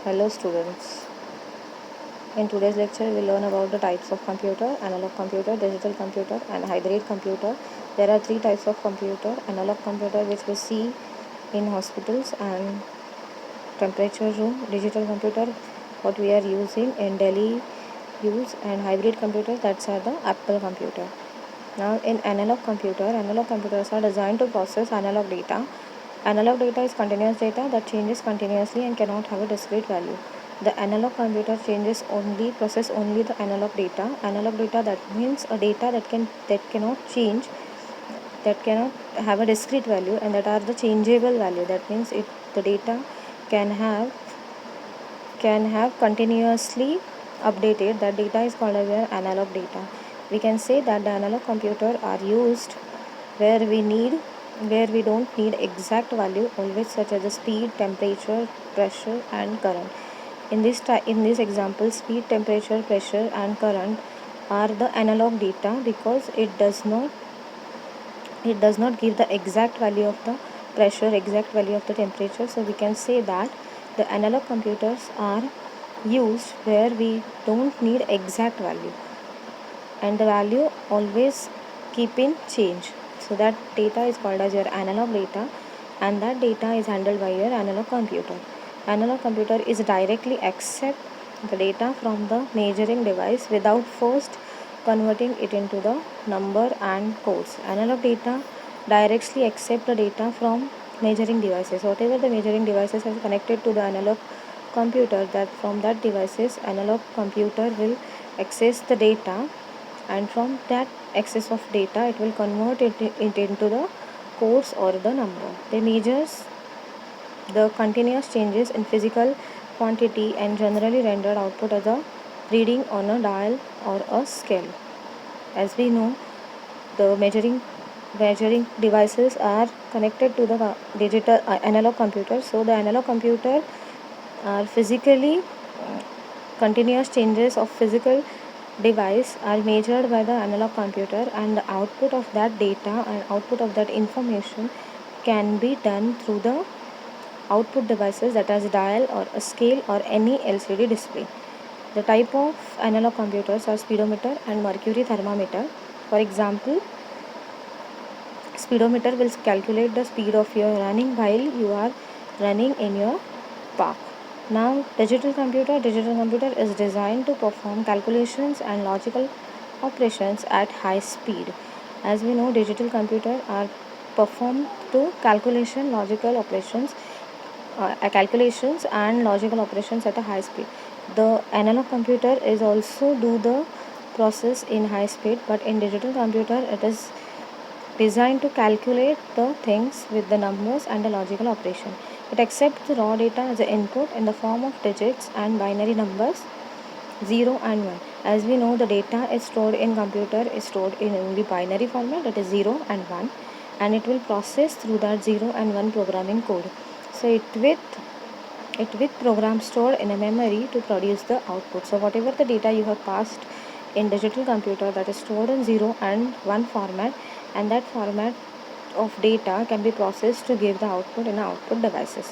Hello students. In today's lecture we will learn about the types of computer: analog computer, digital computer and hybrid computer. There are three types of computer: analog computer which we see in hospitals and temperature room, digital computer what we are using in daily use, and hybrid computer that's are the Apple computer. Now in analog computers are designed to process analog data. Analog data is continuous data that changes continuously and cannot have a discrete value. The analog computer process only the analog data. Analog data, that means a data that cannot change, that cannot have a discrete value, and that are the changeable value. That means the data can have continuously updated. That data is called as analog data. We can say that the analog computer are used where we don't need exact value always, such as the speed, temperature, pressure and current. In this example, speed, temperature, pressure and current are the analog data because it does not give the exact value of the pressure, exact value of the temperature. So we can say that the analog computers are used where we don't need exact value and the value always keep in change. So that data is called as your analog data, and that data is handled by your analog computer. Analog computer is directly accept the data from the measuring device without first converting it into the number and codes. Analog data directly accept the data from measuring devices. Whatever the measuring devices are connected to the analog computer, that from that devices analog computer will access the data, and from that excess of data it will convert it into the codes or the number. They measures the continuous changes in physical quantity and generally rendered output as a reading on a dial or a scale. As we know, the measuring devices are connected to the digital analog computer. So the analog computer are physically continuous changes of physical device are measured by the analog computer, and the output of that data and output of that information can be done through the output devices, that is dial or a scale or any LCD display. The type of analog computers are speedometer and mercury thermometer. For example, speedometer will calculate the speed of your running while you are running in your park. Now, digital computer is designed to perform calculations and logical operations at high speed. As we know, digital computer are performed to calculations and logical operations at a high speed. The analog computer is also do the process in high speed, but in digital computer it is designed to calculate the things with the numbers and the logical operation. It accepts the raw data as an input in the form of digits and binary numbers 0 and 1. As we know, the data is stored in computer is stored in only binary format, that is 0 and 1, and it will process through that 0 and 1 programming code. So it with program stored in a memory to produce the output. So whatever the data you have passed in digital computer, that is stored in 0 and 1 format, and that format of data can be processed to give the output in output devices.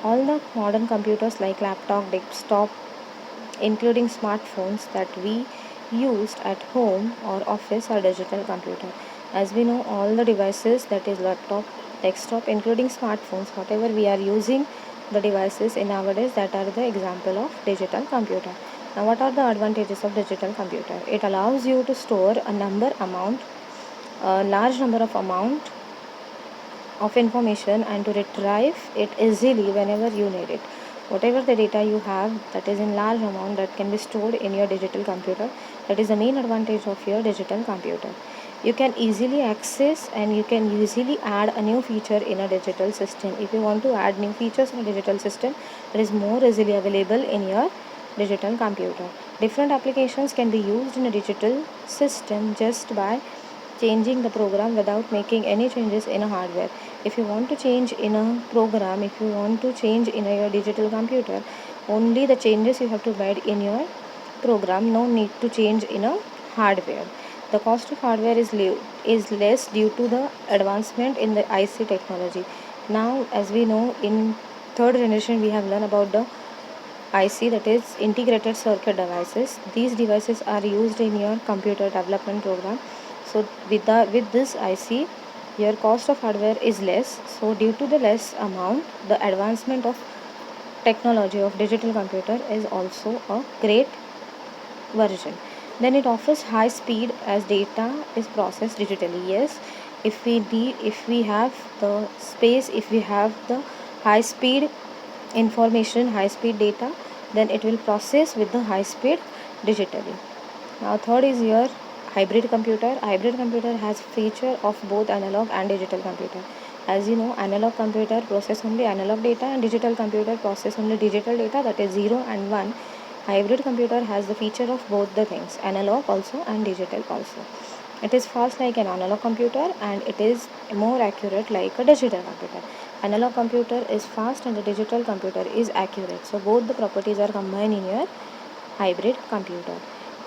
All the modern computers like laptop, desktop, including smartphones that we used at home or office, are digital computer. As we know, all the devices, that is laptop, desktop, including smartphones, whatever we are using the devices in nowadays, that are the example of digital computer. Now, what are the advantages of digital computer? It allows you to store a large number of amount of information and to retrieve it easily whenever you need it. Whatever the data you have that is in large amount, that can be stored in your digital computer. That is the main advantage of your digital computer. You can easily access and you can easily add a new feature in a digital system. If you want to add new features in a digital system, it is more easily available in your digital computer. Different applications can be used in a digital system just by changing the program without making any changes in a hardware. If you want to change in a program, if you want to change in your digital computer, only the changes you have to make in your program, no need to change in a hardware. The cost of hardware is less due to the advancement in the IC technology. Now, as we know, in third generation we have learned about the IC, that is integrated circuit devices. These devices are used in your computer development program. So with this IC, your cost of hardware is less. So due to the less amount, the advancement of technology of digital computer is also a great version. Then it offers high speed as data is processed digitally. Yes, if we have the space, if we have the high speed information, high speed data, then it will process with the high speed digitally. Now third is your hybrid computer. Hybrid computer has feature of both analog and digital computer. As you know, analog computer process only analog data and digital computer process only digital data, that is 0 and 1. Hybrid computer has the feature of both the things, analog also and digital also. It is fast like an analog computer and it is more accurate like a digital computer. Analog computer is fast and the digital computer is accurate. So both the properties are combined in your hybrid computer.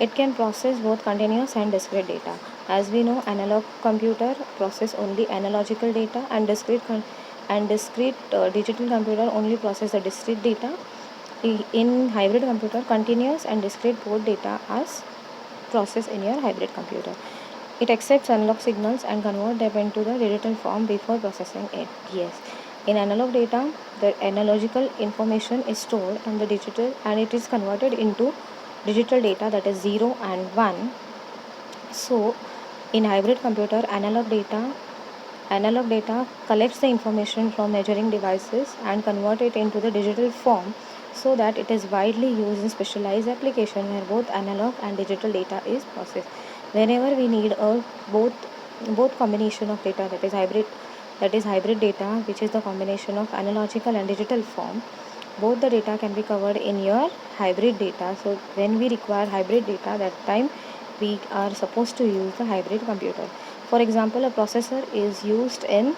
It can process both continuous and discrete data. As we know, analog computer process only analogical data and discrete digital computer only process the discrete data. In hybrid computer, continuous and discrete both data are processed in your hybrid computer. It accepts analog signals and convert them into the digital form before processing it. Yes. In analog data, the analogical information is stored and the digital and it is converted into digital data, that is 0 and 1. So in hybrid computer, analog data collects the information from measuring devices and convert it into the digital form so that it is widely used in specialized application where both analog and digital data is processed. Whenever we need a both combination of data, that is hybrid data, which is the combination of analogical and digital form, both the data can be covered in your hybrid data. So when we require hybrid data, that time we are supposed to use the hybrid computer. For example, a processor is used in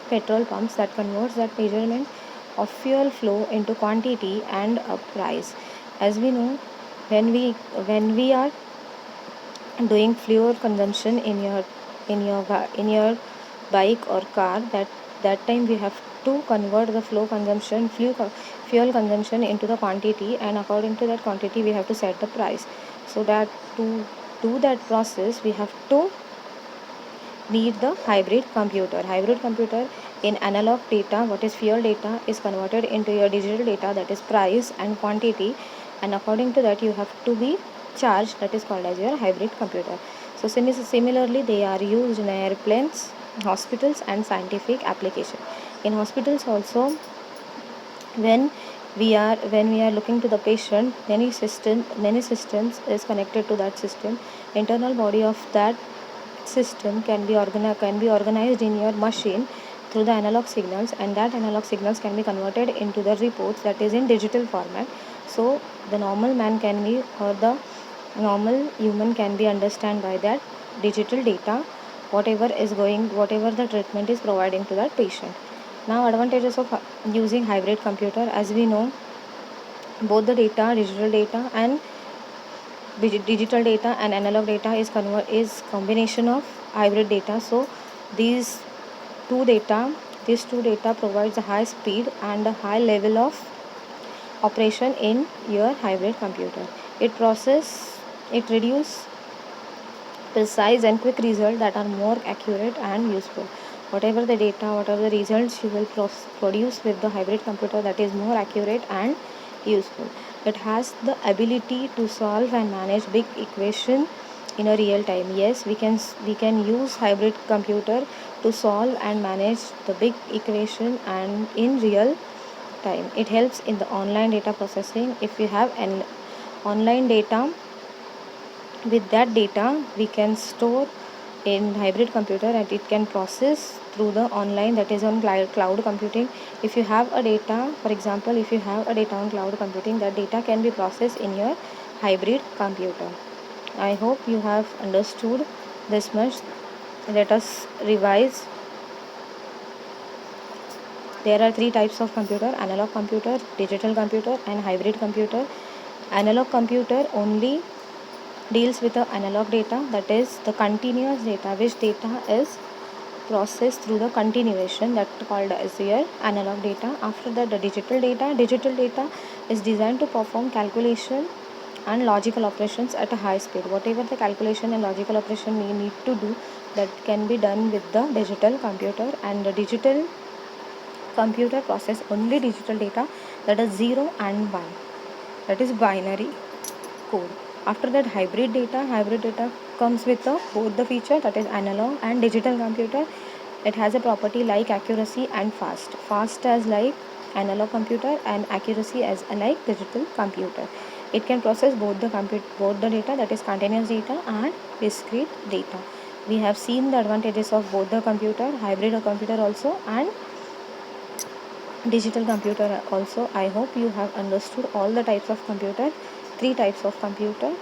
petrol pumps that converts that measurement of fuel flow into quantity and a price. As we know, when we are doing fuel consumption in your bike or car, that time we have to convert the fuel consumption into the quantity, and according to that quantity we have to set the price. So that to do that process we have to need the hybrid computer. Hybrid computer, in analog data, what is fuel data, is converted into your digital data, that is price and quantity, and according to that you have to be charged, that is called as your hybrid computer. So similarly they are used in airplanes, hospitals and scientific application. In hospitals also, when we are looking to the patient, many systems is connected to that system. Internal body of that system can be organized in your machine through the analog signals, and that analog signals can be converted into the reports, that is in digital format. So the normal man can be, or the normal human can be understand by that digital data, whatever the treatment is providing to that patient. Now advantages of using hybrid computer. As we know, both the data, digital data and analog data is combination of hybrid data. So these two data provides a high speed and a high level of operation in your hybrid computer. It reduce precise and quick results that are more accurate and useful. Whatever the data, whatever the results you will produce with the hybrid computer, that is more accurate and useful. It has the ability to solve and manage big equation in a real time. Yes, we can use hybrid computer to solve and manage the big equation and in real time. It helps in the online data processing. If you have an online data, with that data we can store in hybrid computer and it can process through the online, that is on cloud computing. If you have a data, for example, if you have a data on cloud computing, that data can be processed in your hybrid computer. I hope you have understood this much. Let us revise. There are three types of computer: analog computer, digital computer and hybrid computer. Analog computer only deals with the analog data, that is the continuous data, which data is processed through the continuation that called as your analog data. After that, the digital data is designed to perform calculation and logical operations at a high speed. Whatever the calculation and logical operation we need to do, that can be done with the digital computer. And the digital computer process only digital data, that is 0 and 1, that is binary code. After that, hybrid data comes with both the feature, that is analog and digital computer. It has a property like accuracy and fast as like analog computer and accuracy as like digital computer. It can process both the data, that is continuous data and discrete data. We have seen the advantages of both the computer, hybrid computer also and digital computer also. I hope you have understood all the types of computer, three types of computer: